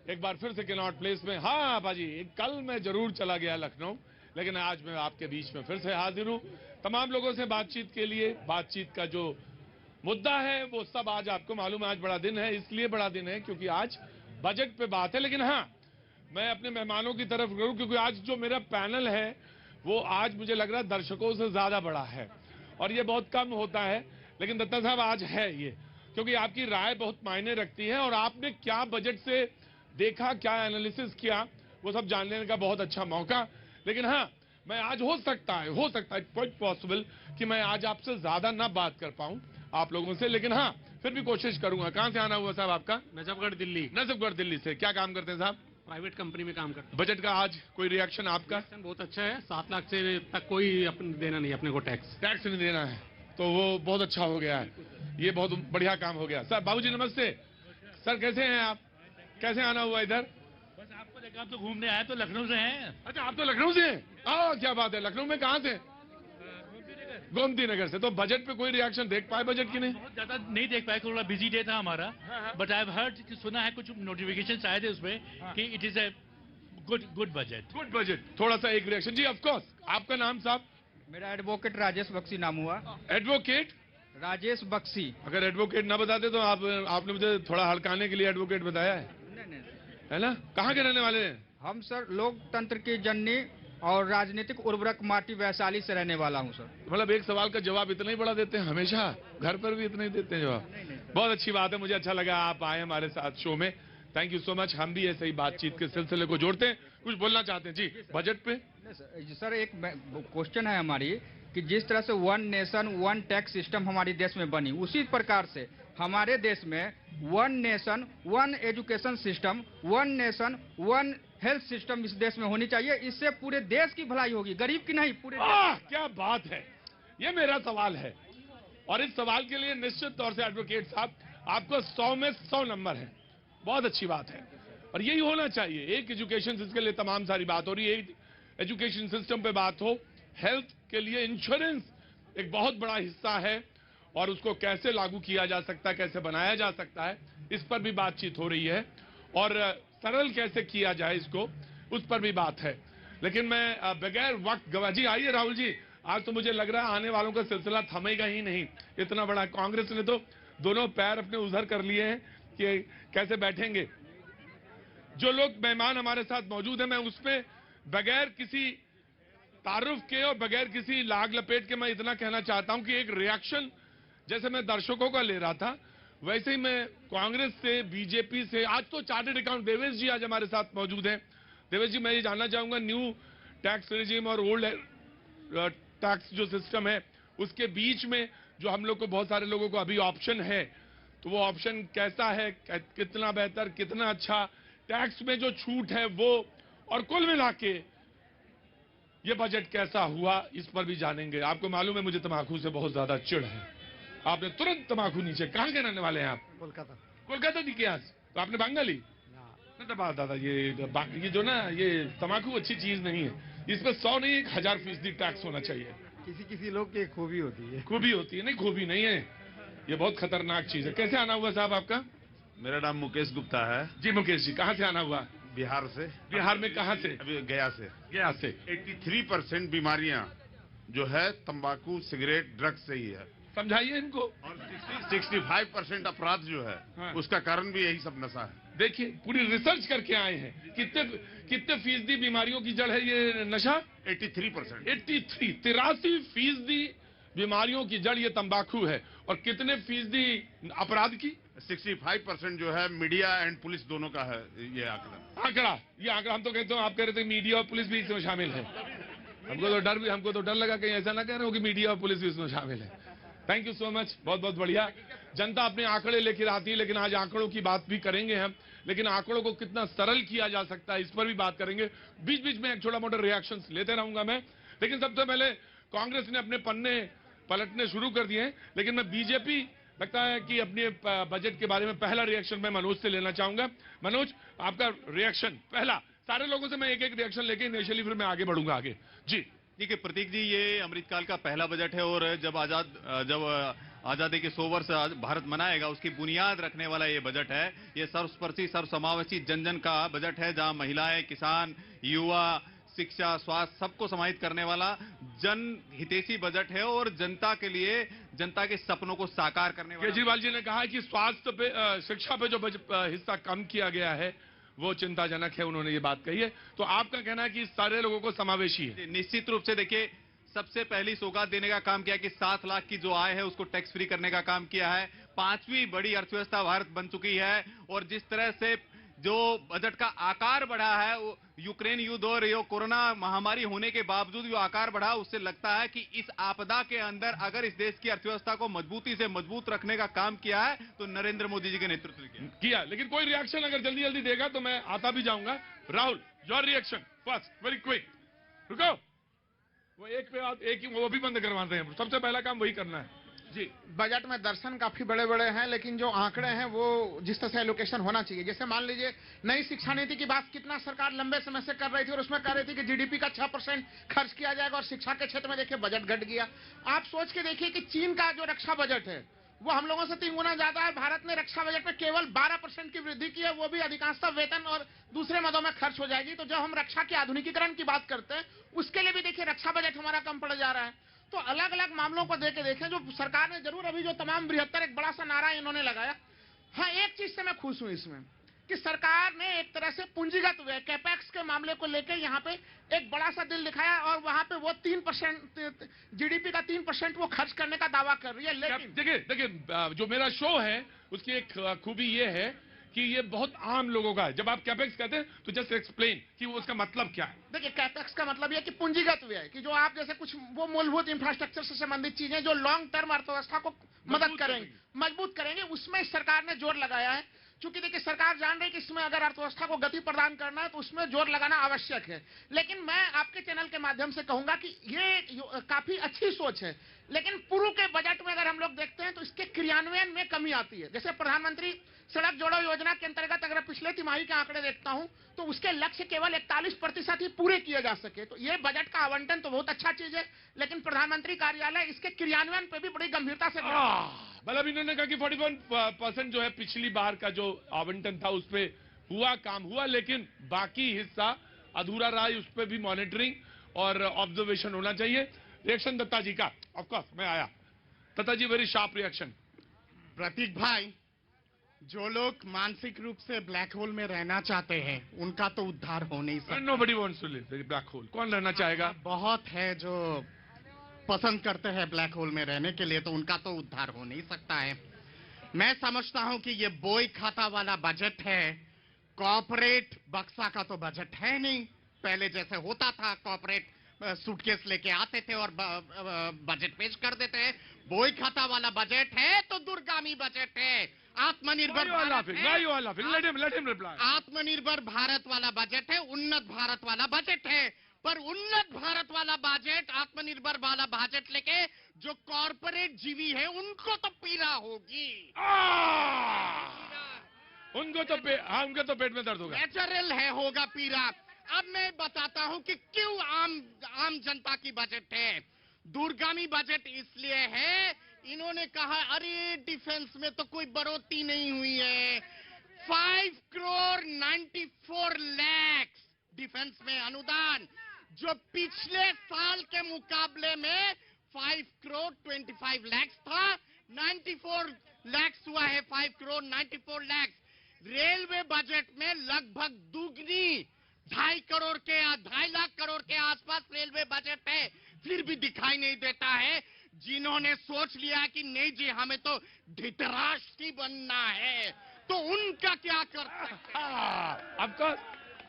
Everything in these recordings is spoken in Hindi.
एक बार फिर से कनॉट प्लेस में। हाँ बाजी, कल मैं जरूर चला गया लखनऊ, लेकिन आज मैं आपके बीच में फिर से हाजिर हूं तमाम लोगों से बातचीत के लिए। बातचीत का जो मुद्दा है वो सब आज आपको मालूम है। आज बड़ा दिन है, इसलिए बड़ा दिन है क्योंकि आज बजट पे बात है। लेकिन हाँ, मैं अपने मेहमानों की तरफ करूं क्योंकि आज जो मेरा पैनल है वो आज मुझे लग रहा है दर्शकों से ज्यादा बड़ा है, और ये बहुत कम होता है, लेकिन दत्ता साहब आज है ये, क्योंकि आपकी राय बहुत मायने रखती है और आपने क्या बजट से देखा, क्या एनालिसिस किया, वो सब जानने का बहुत अच्छा मौका। लेकिन हाँ, मैं आज हो सकता है क्वाइट पॉसिबल कि मैं आज आपसे ज्यादा ना बात कर पाऊं आप लोगों से, लेकिन हाँ फिर भी कोशिश करूंगा। कहां से आना हुआ साहब आपका? नजफगढ़ दिल्ली। नजफगढ़ दिल्ली से। क्या काम करते हैं साहब? प्राइवेट कंपनी में काम करता बजट का आज कोई रिएक्शन आपका? हूँ। बहुत अच्छा है। 7 लाख से तक कोई अपने देना नहीं अपने को टैक्स नहीं देना है, तो वो बहुत अच्छा हो गया है, ये बहुत बढ़िया काम हो गया। सर बाबूजी नमस्ते। सर कैसे हैं आप? कैसे आना हुआ इधर? बस आपको देखा, आप तो घूमने आए तो लखनऊ से हैं। अच्छा, आप तो लखनऊ से हैं? क्या बात है। लखनऊ में कहाँ से? गोमती नगर से। तो बजट पे कोई रिएक्शन देख पाए बजट की? नहीं, बहुत ज्यादा नहीं देख पाए, थोड़ा बिजी डे था हमारा। बट आई हैव हर्ड, सुना है कुछ नोटिफिकेशन आए थे उसमें कि it is a good budget. Good budget. थोड़ा सा एक रिएक्शन जी। Of course. आपका नाम साहब? मेरा एडवोकेट राजेश बख्शी नाम हुआ। एडवोकेट राजेश बख्शी। अगर एडवोकेट ना बताते तो आपने मुझे थोड़ा हड़काने के लिए एडवोकेट बताया है, नहीं, है ना? कहाँ के रहने वाले हैं? हम सर लोकतंत्र की जननी और राजनीतिक उर्वरक माटी वैशाली से रहने वाला हूं सर। मतलब एक सवाल का जवाब इतना ही बड़ा देते हैं हमेशा? घर पर भी इतना ही देते हैं जवाब? बहुत अच्छी बात है, मुझे अच्छा लगा आप आए हमारे साथ शो में। Thank you so much. हम भी ऐसे ही बातचीत के सिलसिले को जोड़ते हैं। कुछ बोलना चाहते हैं जी बजट पे? सर एक क्वेश्चन है हमारी कि जिस तरह से one nation one tax system हमारे देश में बनी, उसी प्रकार से हमारे देश में one nation one education system, one nation one health system इस देश में होनी चाहिए। इससे पूरे देश की भलाई होगी, गरीब की नहीं, पूरे देश। क्या बात है, ये मेरा सवाल है और इस सवाल के लिए निश्चित तौर से एडवोकेट साहब आपको 100 में 100 नंबर है। बहुत अच्छी बात है और यही होना चाहिए। एक एजुकेशन, जिसके लिए तमाम सारी बात हो रही है, एजुकेशन सिस्टम पे बात हो, हेल्थ के लिए इंश्योरेंस एक बहुत बड़ा हिस्सा है और उसको कैसे लागू किया जा सकता है, कैसे बनाया जा सकता है, इस पर भी बातचीत हो रही है और सरल कैसे किया जाए इसको, उस पर भी बात है। लेकिन मैं बगैर वक्त गवा जी, आइए राहुल जी। आज तो मुझे लग रहा है आने वालों का सिलसिला थमेगा ही नहीं, इतना बड़ा। कांग्रेस ने तो दोनों पैर अपने उधर कर लिए हैं कि कैसे बैठेंगे। जो लोग मेहमान हमारे साथ मौजूद हैं, मैं उसमें बगैर किसी तारुफ के और बगैर किसी लाग लपेट के मैं इतना कहना चाहता हूं कि एक रिएक्शन जैसे मैं दर्शकों का ले रहा था, वैसे ही मैं कांग्रेस से, बीजेपी से, आज तो चार्टर्ड अकाउंट देवेश जी आज हमारे साथ मौजूद हैं। देवेश जी, मैं ये जानना चाहूंगा, न्यू टैक्स रिजीम और ओल्ड टैक्स जो सिस्टम है, उसके बीच में जो हम लोग को, बहुत सारे लोगों को अभी ऑप्शन है, तो वो ऑप्शन कैसा है, कितना बेहतर, कितना अच्छा, टैक्स में जो छूट है वो, और कुल मिला के ये बजट कैसा हुआ, इस पर भी जानेंगे। आपको मालूम है मुझे तम्बाकू से बहुत ज्यादा चिढ़ है। आपने तुरंत तम्बाकू नीचे। कहां के रहने वाले हैं आप? कोलकाता। कोलकाता की क्या? तो आपने बंगाली दादा, ये जो ना, ये तम्बाकू अच्छी चीज नहीं है, इस पर 100 नहीं 1000% टैक्स होना चाहिए। किसी लोग की खूबी होती है। खूबी होती है? नहीं, खूबी नहीं है, ये बहुत खतरनाक चीज है। कैसे आना हुआ साहब आपका? मेरा नाम मुकेश गुप्ता है। जी मुकेश जी, कहाँ से आना हुआ? बिहार से। बिहार में कहाँ से? अभी गया से। गया से। 83% बीमारियां जो है तंबाकू, सिगरेट, ड्रग्स से ही है। समझाइए इनको। और 65% अपराध जो है, हाँ। उसका कारण भी यही सब नशा है। देखिए, पूरी रिसर्च करके आए हैं। कितने फीसदी बीमारियों की जड़ है ये नशा? 83%। 83% बीमारियों की जड़ ये तंबाकू है। और कितने फीसदी अपराध की? 65% जो है मीडिया एंड पुलिस दोनों का है ये आंकड़ा। ये आंकड़ा हम तो कहते हैं, आप कह रहे थे मीडिया और पुलिस भी इसमें शामिल है। हमको तो डर लगा कहीं ऐसा ना कह रहे हो कि मीडिया और पुलिस भी इसमें शामिल है। थैंक यू सो मच, बहुत बहुत बढ़िया। जनता अपने आंकड़े लेकर आती है, लेकिन आज आंकड़ों की बात भी करेंगे हम, लेकिन आंकड़ों को कितना सरल किया जा सकता है इस पर भी बात करेंगे। बीच बीच में एक छोटा मोटा रिएक्शंस लेते रहूंगा मैं, लेकिन सबसे पहले कांग्रेस ने अपने पन्ने पलटने शुरू कर दिए हैं, लेकिन मैं बीजेपी लगता है कि अपने बजट के बारे में पहला रिएक्शन मैं मनोज से लेना चाहूंगा। मनोज, आपका रिएक्शन पहला। सारे लोगों से मैं एक एक रिएक्शन लेके इनिशियली फिर मैं आगे बढ़ूंगा आगे जी। देखिए प्रतीक जी, ये अमृतकाल का पहला बजट है और जब आजादी के 100 वर्ष आज भारत मनाएगा, उसकी बुनियाद रखने वाला ये बजट है। ये सर्वस्पर्शी सर्वसमावेशी जन जन का बजट है, जहां महिलाएं, किसान, युवा, शिक्षा, स्वास्थ्य सबको समाहित करने वाला जन हितैषी बजट है और जनता के लिए, जनता के सपनों को साकार करने वाला। केजरीवाल जी ने कहा कि स्वास्थ्य पे, शिक्षा पे जो हिस्सा कम किया गया है वो चिंताजनक है, उन्होंने ये बात कही है। तो आपका कहना है कि सारे लोगों को समावेशी है? निश्चित रूप से देखिए, सबसे पहली सौगात देने का काम किया कि 7 लाख की जो आय है उसको टैक्स फ्री करने का काम किया है। 5वीं बड़ी अर्थव्यवस्था भारत बन चुकी है और जिस तरह से जो बजट का आकार बढ़ा है, यूक्रेन युद्ध और ये कोरोना महामारी होने के बावजूद जो आकार बढ़ा, उससे लगता है कि इस आपदा के अंदर अगर इस देश की अर्थव्यवस्था को मजबूती से मजबूत रखने का काम किया है तो नरेंद्र मोदी जी के नेतृत्व में किया। लेकिन कोई रिएक्शन अगर जल्दी जल्दी देगा तो मैं आता भी जाऊंगा। Rahul, your reaction first, very quick. रुको, वो एक पे एक ही वो भी बंद करवाते हैं, सबसे पहला काम वही करना है जी। बजट में दर्शन काफी बड़े बड़े हैं, लेकिन जो आंकड़े हैं वो जिस तरह से एलोकेशन होना चाहिए, जैसे मान लीजिए नई शिक्षा नीति की बात कितना सरकार लंबे समय से कर रही थी और उसमें कह रही थी कि जीडीपी का 6% खर्च किया जाएगा और शिक्षा के क्षेत्र में देखिए बजट घट गया। आप सोच के देखिए कि चीन का जो रक्षा बजट है वो हम लोगों से 3 गुना ज्यादा है। भारत ने रक्षा बजट में केवल 12% की वृद्धि की है, वो भी अधिकांशतः वेतन और दूसरे मदों में खर्च हो जाएगी। तो जब हम रक्षा के आधुनिकीकरण की बात करते हैं उसके लिए भी देखिए रक्षा बजट हमारा कम पड़ जा रहा है। तो अलग अलग मामलों को देख के देखें, जो सरकार ने जरूर अभी जो तमाम 72 एक बड़ा सा नारा इन्होंने लगाया। हाँ, एक चीज से मैं खुश हूं इसमें कि सरकार ने एक तरह से पूंजीगत व्यय कैपेक्स के मामले को लेकर यहाँ पे एक बड़ा सा दिल दिखाया और वहां पे वो 3% जीडीपी का 3% वो खर्च करने का दावा कर रही है। लेकिन देखिए जो मेरा शो है उसकी एक खूबी ये है कि ये बहुत आम लोगों का है। जब आप कैपेक्स कहते हैं तो जस्ट एक्सप्लेन कि वो उसका मतलब क्या है। देखिए, कैपेक्स का मतलब ये कि पूंजीगत व्यय, कि जो आप जैसे कुछ वो मूलभूत इंफ्रास्ट्रक्चर से संबंधित चीजें जो लॉन्ग टर्म अर्थव्यवस्था को मदद करेंगे, मजबूत करेंगे, उसमें सरकार ने जोर लगाया है। चूंकि देखिए सरकार जान रही है कि इसमें अगर अर्थव्यवस्था को गति प्रदान करना है तो उसमें जोर लगाना आवश्यक है। लेकिन मैं आपके चैनल के माध्यम से कहूंगा कि ये काफी अच्छी सोच है, लेकिन पूर्व के बजट में अगर हम लोग देखते हैं तो इसके क्रियान्वयन में कमी आती है। जैसे प्रधानमंत्री सड़क जोड़ो योजना के अंतर्गत अगर पिछले तिमाही के आंकड़े देखता हूं तो उसके लक्ष्य केवल 41% ही पूरे किए जा सके। तो ये बजट का आवंटन तो बहुत अच्छा चीज है, लेकिन प्रधानमंत्री कार्यालय इसके क्रियान्वयन पे भी बड़ी गंभीरता से मतलब इन्होंने कहा कि 41% जो है पिछली बार का जो आवंटन था उस पे हुआ, काम हुआ, लेकिन बाकी हिस्सा अधूरा रहा, उस पर भी मॉनिटरिंग और ऑब्जर्वेशन होना चाहिए। रिएक्शन दत्ता जी का, ऑफकोर्स मैं आया। दत्ता जी, वेरी शार्प रिएक्शन। प्रतीक भाई, जो लोग मानसिक रूप से ब्लैक होल में रहना चाहते हैं उनका तो उद्धार हो नहीं सकता। Nobody wants to live black hole. कौन रहना चाहेगा? बहुत है जो पसंद करते हैं ब्लैक होल में रहने के लिए, तो उनका तो उद्धार हो नहीं सकता है। मैं समझता हूं कि ये बोई खाता वाला बजट है, कॉर्पोरेट बक्सा का तो बजट है नहीं। पहले जैसे होता था, कॉर्पोरेट सूटकेस लेके आते थे और बजट पेश कर देते हैं। बोई खाता वाला बजट है तो दूरगामी बजट है। आत्मनिर्भर आत्मनिर्भर भारत वाला बजट है, उन्नत भारत वाला बजट है। पर उन्नत भारत वाला बजट, आत्मनिर्भर वाला बजट लेके जो कॉर्पोरेट जीवी है उनको तो पीड़ा होगी, उनको तो पेट में दर्द होगा, नेचुरल है, होगा पीड़ा। अब मैं बताता हूं कि क्यों आम जनता की बजट है। दूरगामी बजट इसलिए है, इन्होंने कहा अरे डिफेंस में तो कोई बढ़ोतरी नहीं हुई है। 5 करोड़ 94 लाख डिफेंस में अनुदान, जो पिछले साल के मुकाबले में 5 करोड़ 25 लाख था, 94 लाख हुआ है, 5 करोड़ 94 लाख। रेलवे बजट में लगभग दुगनी 2.5 लाख करोड़ के आसपास रेलवे बजट है, फिर भी दिखाई नहीं देता है। जिन्होंने सोच लिया कि नहीं जी हमें तो धृतराष्ट्र बनना है, तो उनका क्या करता है? आपका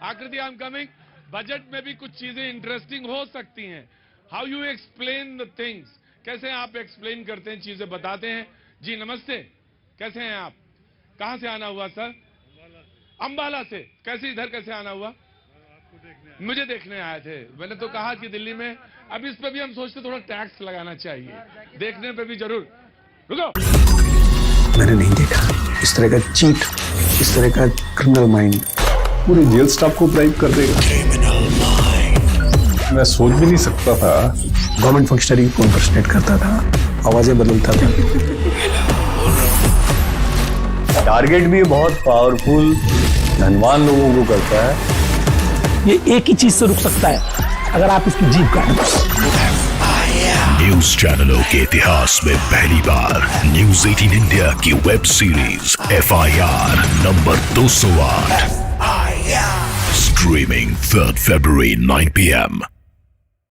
आकृति, आई एम कमिंग। बजट में भी कुछ चीजें इंटरेस्टिंग हो सकती हैं। How you explain the things, कैसे आप एक्सप्लेन करते हैं, चीजें बताते हैं। जी नमस्ते, कैसे हैं आप? कहां से आना हुआ सर? अंबाला से। कैसे इधर कैसे आना हुआ? मुझे देखने आए थे। मैंने तो कहा कि दिल्ली में अब इस पे भी हम सोचते थोड़ा टैक्स लगाना चाहिए, देखने पे भी जरूर। रुको, मैंने नहीं देखा इस तरह का चीट, इस तरह का क्रिमिनल माइंड पूरे जेल स्टाफ को ब्राइब कर देगा। मैं सोच भी नहीं सकता था गवर्नमेंट फंक्शनरी को इम्पर्सनेट करता था। आवाजें बदलता था। टारगेट भी बहुत पावरफुल धनवान लोगों को करता है। ये एक ही चीज से रुक सकता है, अगर आप इसकी जीभ काट दो। न्यूज चैनलों के इतिहास में पहली बार न्यूज 18 इंडिया की web series FIR number 208 streaming 3rd February 9 PM